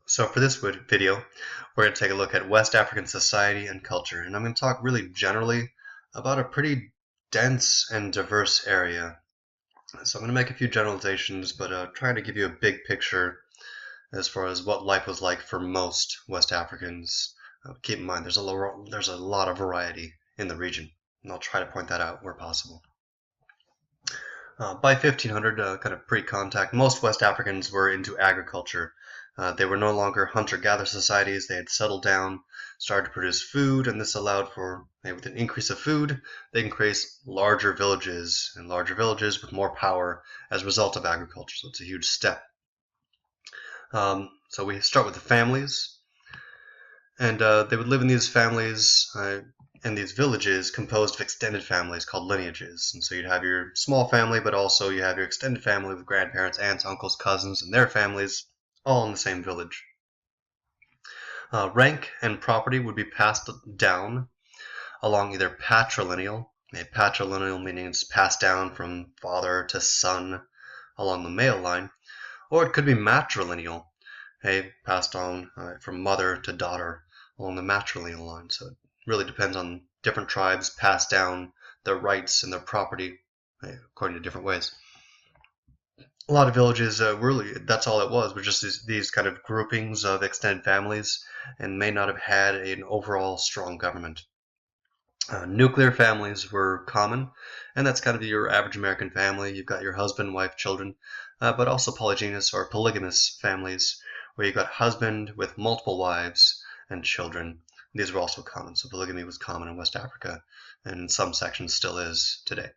So for this video, we're going to take a look at West African society and culture, and I'm going to talk really generally about a pretty dense and diverse area. So I'm going to make a few generalizations, but trying to give you a big picture as far as what life was like for most West Africans. Keep in mind, there's a lot of variety in the region, and I'll try to point that out where possible. By 1500, kind of pre-contact, most West Africans were into agriculture. They were no longer hunter-gatherer societies. They had settled down, started to produce food, and this allowed for, with an increase of food, they can create larger villages, and larger villages with more power as a result of agriculture. So it's a huge step. So we start with the families, and they would live in these families and these villages composed of extended families called lineages. And so you'd have your small family, but also you have your extended family with grandparents, aunts, uncles, cousins, and their families, all in the same village. Rank and property would be passed down along either patrilineal, meaning it's passed down from father to son along the male line, or it could be matrilineal, passed on from mother to daughter along the matrilineal line. So it really depends on different tribes passed down their rights and their property according to different ways. A lot of villages, really, that's all it was just these kind of groupings of extended families and may not have had an overall strong government. Nuclear families were common, and that's kind of your average American family. You've got your husband, wife, children, but also polygynous or polygamous families, where you've got husband with multiple wives and children. These were also common, so polygamy was common in West Africa, and in some sections still is today.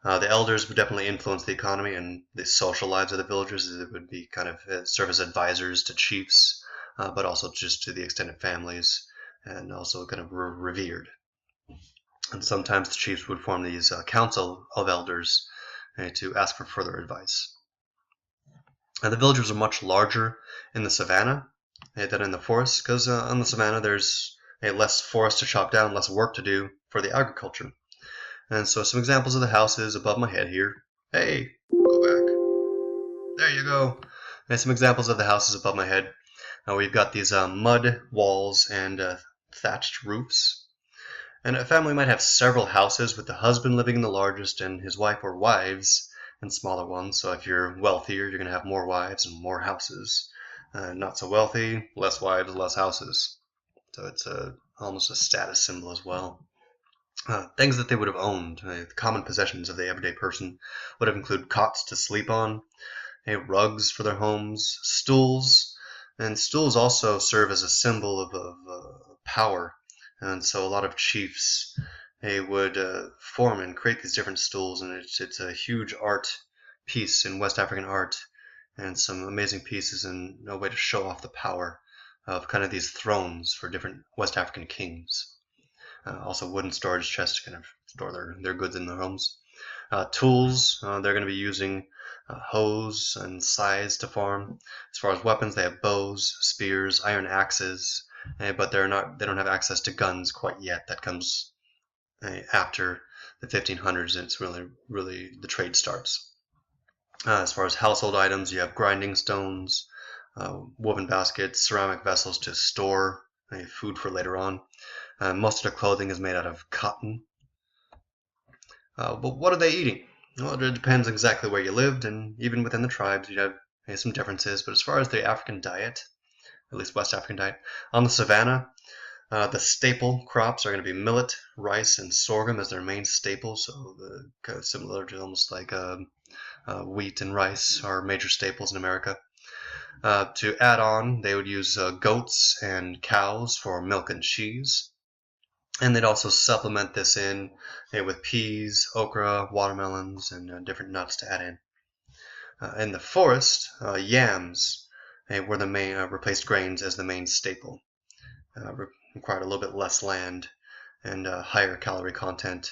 The elders would definitely influence the economy and the social lives of the villagers. It would be kind of serve as advisors to chiefs, but also just to the extended families, and also kind of revered. And sometimes the chiefs would form these council of elders to ask for further advice. The villagers are much larger in the savannah than in the forest, because on the savannah there's less forest to chop down, less work to do for the agriculture. And so some examples of the houses above my head here. Hey, go back. There you go. And some examples of the houses above my head. We've got these mud walls and thatched roofs. And a family might have several houses with the husband living in the largest and his wife or wives in smaller ones. So if you're wealthier, you're going to have more wives and more houses. Not so wealthy, less wives, less houses. So it's almost a status symbol as well. Things that they would have owned, common possessions of the everyday person, would have included cots to sleep on, rugs for their homes, stools, and stools also serve as a symbol of power. And so a lot of chiefs would form and create these different stools, and it's a huge art piece in West African art, and some amazing pieces and a way to show off the power of kind of these thrones for different West African kings. Also wooden storage chests to kind of store their goods in their homes. Tools, they're going to be using hoes and scythes to farm. As far as weapons, they have bows, spears, iron axes, but they don't have access to guns quite yet. That comes after the 1500s, and it's really the trade starts. As far as household items, you have grinding stones, woven baskets, ceramic vessels to store food for later on. Most of their clothing is made out of cotton. But what are they eating? Well, it depends exactly where you lived, and even within the tribes, you have some differences. But as far as the African diet, at least West African diet, on the savannah, the staple crops are going to be millet, rice, and sorghum as their main staples. So similar to almost like wheat and rice are major staples in America. To add on, they would use goats and cows for milk and cheese. And they'd also supplement this in with peas, okra, watermelons, and different nuts to add in. In the forest, yams were the main replaced grains as the main staple. Required a little bit less land and higher calorie content,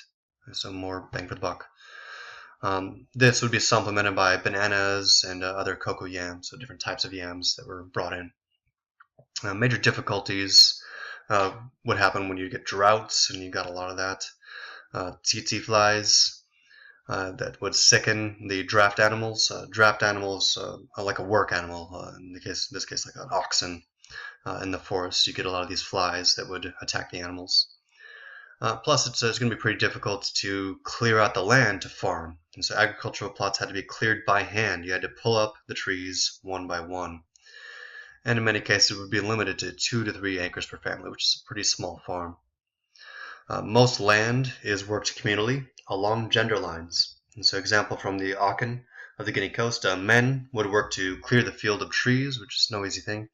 so more bang for the buck. This would be supplemented by bananas and other cocoa yams, so different types of yams that were brought in. Major difficulties would happen when you get droughts, and you got a lot of that. Tsetse flies, that would sicken the draft animals. Draft animals are like a work animal, in this case like an oxen. In the forest, you get a lot of these flies that would attack the animals. Plus, it's going to be pretty difficult to clear out the land to farm. And so agricultural plots had to be cleared by hand. You had to pull up the trees one by one. And in many cases, it would be limited to 2 to 3 acres per family, which is a pretty small farm. Most land is worked communally along gender lines. And so, example from the Aachen of the Guinea coast, men would work to clear the field of trees, which is no easy thing.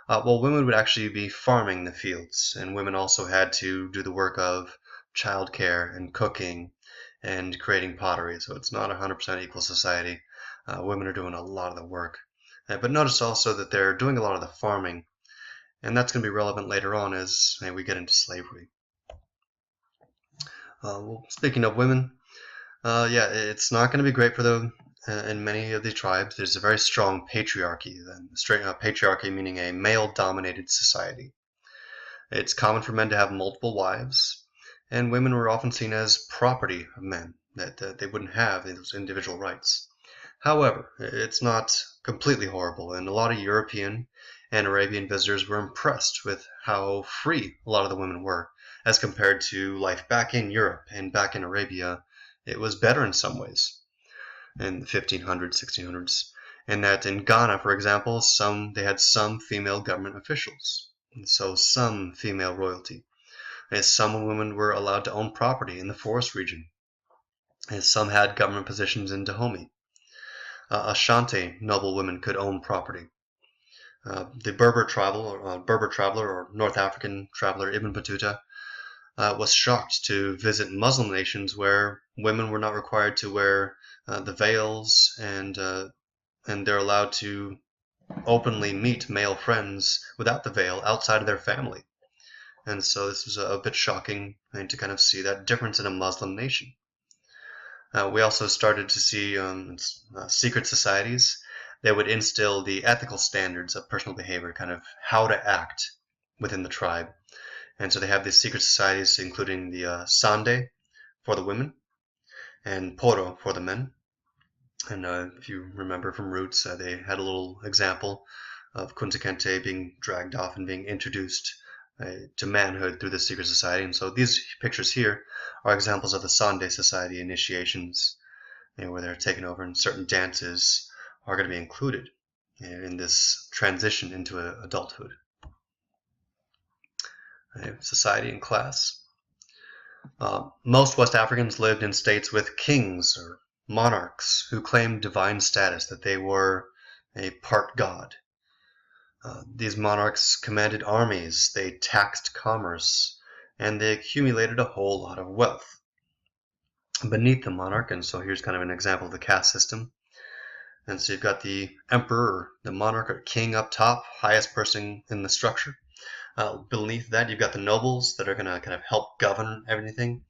Well, women would actually be farming the fields, and women also had to do the work of childcare and cooking and creating pottery. So it's not a 100% equal society. Women are doing a lot of the work. But notice also that they're doing a lot of the farming, and that's going to be relevant later on as we get into slavery. Well, speaking of women, yeah, it's not going to be great for them in many of these tribes. There's a very strong patriarchy. Patriarchy meaning a male-dominated society. It's common for men to have multiple wives, and women were often seen as property of men, that they wouldn't have those individual rights. However, it's not completely horrible, and a lot of European and Arabian visitors were impressed with how free a lot of the women were, as compared to life back in Europe and back in Arabia. It was better in some ways in the 1500s, 1600s, and that in Ghana, for example, they had some female government officials, and so some female royalty. As some women were allowed to own property in the forest region, as some had government positions in Dahomey. Ashanti noble women could own property. The Berber traveler or North African traveler Ibn Battuta was shocked to visit Muslim nations where women were not required to wear the veils, and they're allowed to openly meet male friends without the veil outside of their family. And so this was a bit shocking to kind of see that difference in a Muslim nation. We also started to see secret societies that would instill the ethical standards of personal behavior, kind of how to act within the tribe. And so they have these secret societies, including the Sande for the women and Poro for the men. And if you remember from Roots, they had a little example of Kunta Kinte being dragged off and being introduced to manhood through the secret society. And so these pictures here are examples of the Sande society initiations, where they're taken over, and certain dances are going to be included in this transition into adulthood. Society and class. Most West Africans lived in states with kings or monarchs who claimed divine status, that they were a part god. These monarchs commanded armies, they taxed commerce, and they accumulated a whole lot of wealth. Beneath the monarch, and so here's kind of an example of the caste system. And so you've got the emperor, the monarch or king up top, highest person in the structure. Beneath that, you've got the nobles that are going to kind of help govern everything.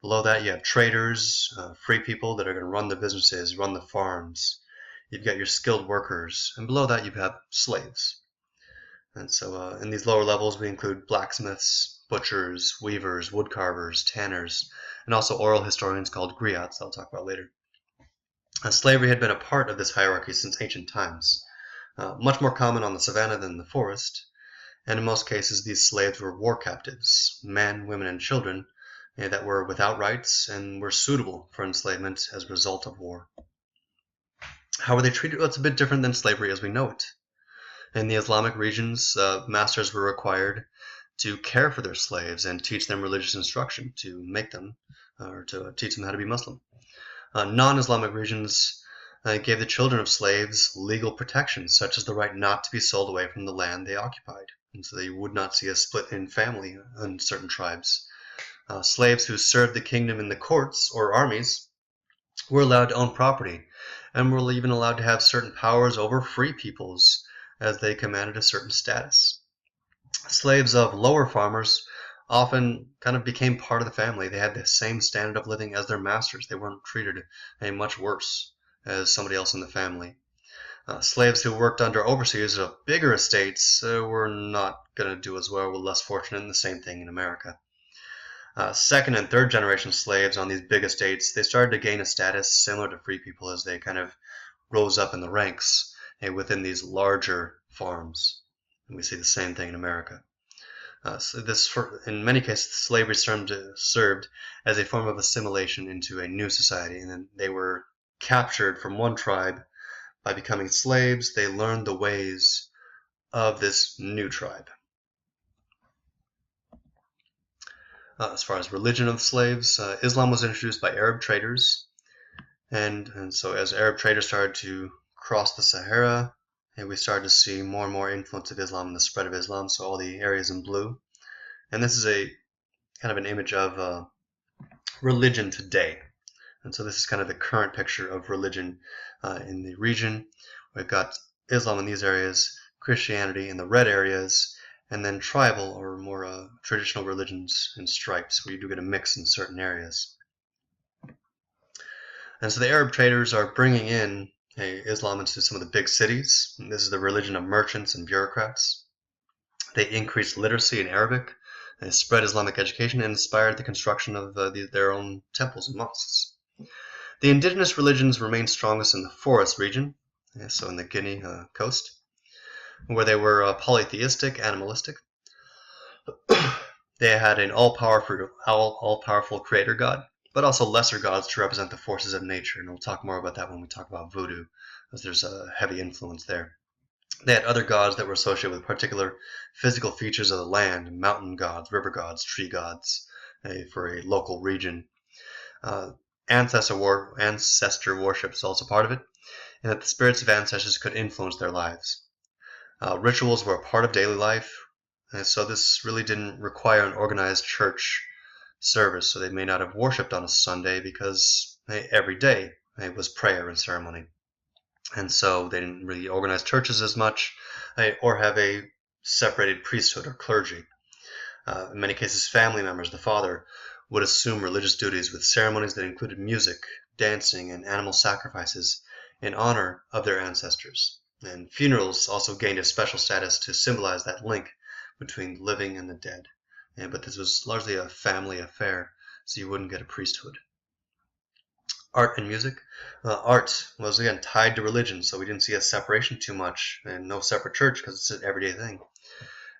Below that, you have traders, free people that are going to run the businesses, run the farms. You've got your skilled workers, and below that you have slaves. And so in these lower levels, we include blacksmiths, butchers, weavers, woodcarvers, tanners, and also oral historians called griots, I'll talk about later. Slavery had been a part of this hierarchy since ancient times, much more common on the savannah than the forest, and in most cases these slaves were war captives, men, women, and children that were without rights and were suitable for enslavement as a result of war. How were they treated? Well, it's a bit different than slavery as we know it. In the Islamic regions, masters were required to care for their slaves and teach them religious instruction to make them, or to teach them how to be Muslim. Non-Islamic regions gave the children of slaves legal protections, such as the right not to be sold away from the land they occupied. And so they would not see a split in family in certain tribes. Slaves who served the kingdom in the courts or armies were allowed to own property, and were even allowed to have certain powers over free peoples, as they commanded a certain status. Slaves of lower farmers often kind of became part of the family. They had the same standard of living as their masters. They weren't treated any much worse as somebody else in the family. Slaves who worked under overseers of bigger estates were not going to do as well, were less fortunate, and the same thing in America. Second and third generation slaves on these big estates, they started to gain a status similar to free people as they kind of rose up in the ranks within these larger farms. And we see the same thing in America. In many cases, slavery served as a form of assimilation into a new society, and then they were captured from one tribe. By becoming slaves, they learned the ways of this new tribe. As far as religion of slaves, Islam was introduced by Arab traders, and so as Arab traders started to cross the Sahara, we started to see more and more influence of Islam and the spread of Islam, so all the areas in blue. And this is a kind of an image of religion today. And so this is kind of the current picture of religion in the region. We've got Islam in these areas, Christianity in the red areas, and then tribal or more traditional religions in stripes, where you do get a mix in certain areas. And so the Arab traders are bringing in Islam into some of the big cities. And this is the religion of merchants and bureaucrats. They increased literacy in Arabic, they spread Islamic education, and inspired the construction of their own temples and mosques. The indigenous religions remained strongest in the forest region, so in the Guinea coast, where they were polytheistic, animalistic. They had an all-powerful creator god, but also lesser gods to represent the forces of nature, and we'll talk more about that when we talk about voodoo, as there's a heavy influence there. They had other gods that were associated with particular physical features of the land, mountain gods, river gods, tree gods, for a local region. Ancestor worship is also part of it, and that the spirits of ancestors could influence their lives. Rituals were a part of daily life, and so this really didn't require an organized church service, so they may not have worshipped on a Sunday because every day was prayer and ceremony. And so they didn't really organize churches as much or have a separated priesthood or clergy. In many cases, family members, the father, would assume religious duties with ceremonies that included music, dancing, and animal sacrifices in honor of their ancestors. And funerals also gained a special status to symbolize that link between the living and the dead. But this was largely a family affair, so you wouldn't get a priesthood. Art and music. Art was, again, tied to religion, so we didn't see a separation too much, and no separate church because it's an everyday thing.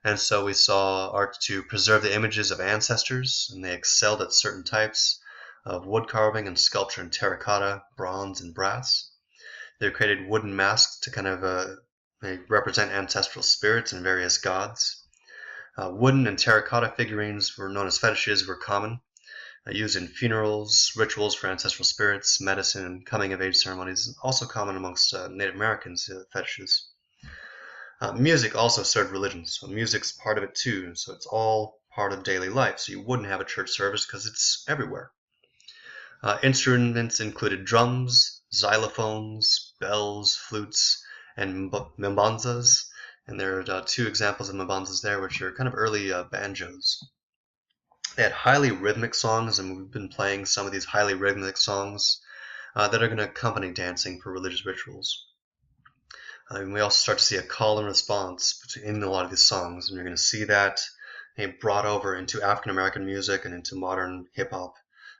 And so we saw art to preserve the images of ancestors, and they excelled at certain types of wood carving and sculpture in terracotta, bronze, and brass. They created wooden masks to kind of represent ancestral spirits and various gods. Wooden and terracotta figurines were known as fetishes, were common, used in funerals, rituals for ancestral spirits, medicine, and coming-of-age ceremonies. Also common amongst Native Americans, fetishes. Music also served religion, so music's part of it too. So it's all part of daily life. So you wouldn't have a church service because it's everywhere. Instruments included drums, xylophones, bells, flutes, and mbanzas. And there are two examples of mbanzas there, which are kind of early banjos. They had highly rhythmic songs, and we've been playing some of these highly rhythmic songs that are going to accompany dancing for religious rituals. And we also start to see a call and response in a lot of these songs, and you're going to see that brought over into African American music and into modern hip-hop,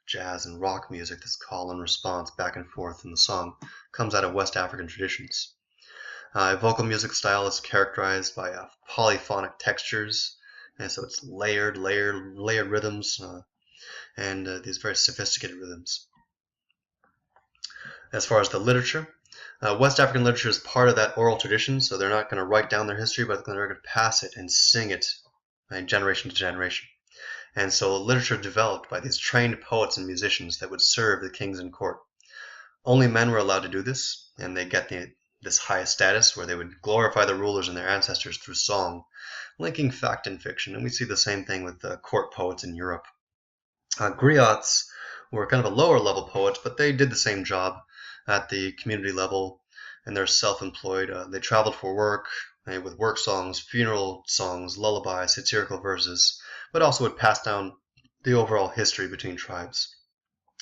jazz, and rock music. This call and response back and forth in the song comes out of West African traditions. Vocal music style is characterized by polyphonic textures, and so it's layered rhythms, and these very sophisticated rhythms. As far as the literature, West African literature is part of that oral tradition, so they're not going to write down their history, but they're going to pass it and sing it generation to generation. And so literature developed by these trained poets and musicians that would serve the kings in court. Only men were allowed to do this, and they get this highest status where they would glorify the rulers and their ancestors through song, linking fact and fiction. And we see the same thing with the court poets in Europe. Griots were kind of a lower level poets, but they did the same job at the community level, and they're self-employed. They traveled for work with work songs, funeral songs, lullabies, satirical verses, but also would pass down the overall history between tribes.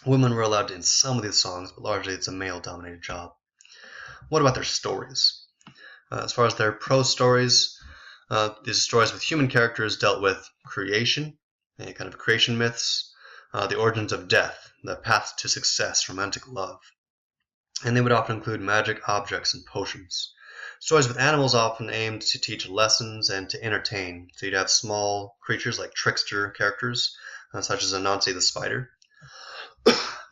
Women were allowed in some of these songs, but largely it's a male-dominated job. What about their stories? As far as their prose stories, these stories with human characters dealt with creation, Any kind of creation myths, the origins of death, the path to success, romantic love. And they would often include magic objects and potions. Stories with animals often aimed to teach lessons and to entertain. So you'd have small creatures like trickster characters, such as Anansi the spider.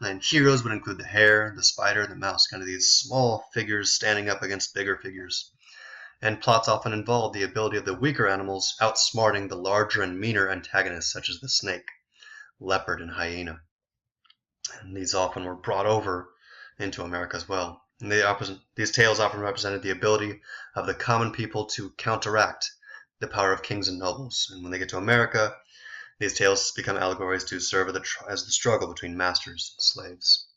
And heroes would include the hare, the spider, the mouse, kind of these small figures standing up against bigger figures. And plots often involved the ability of the weaker animals outsmarting the larger and meaner antagonists, such as the snake, leopard, and hyena. And these often were brought over into America as well. And these tales often represented the ability of the common people to counteract the power of kings and nobles. And when they get to America, these tales become allegories to serve as the struggle between masters and slaves.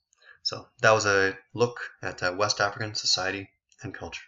So that was a look at West African society and culture.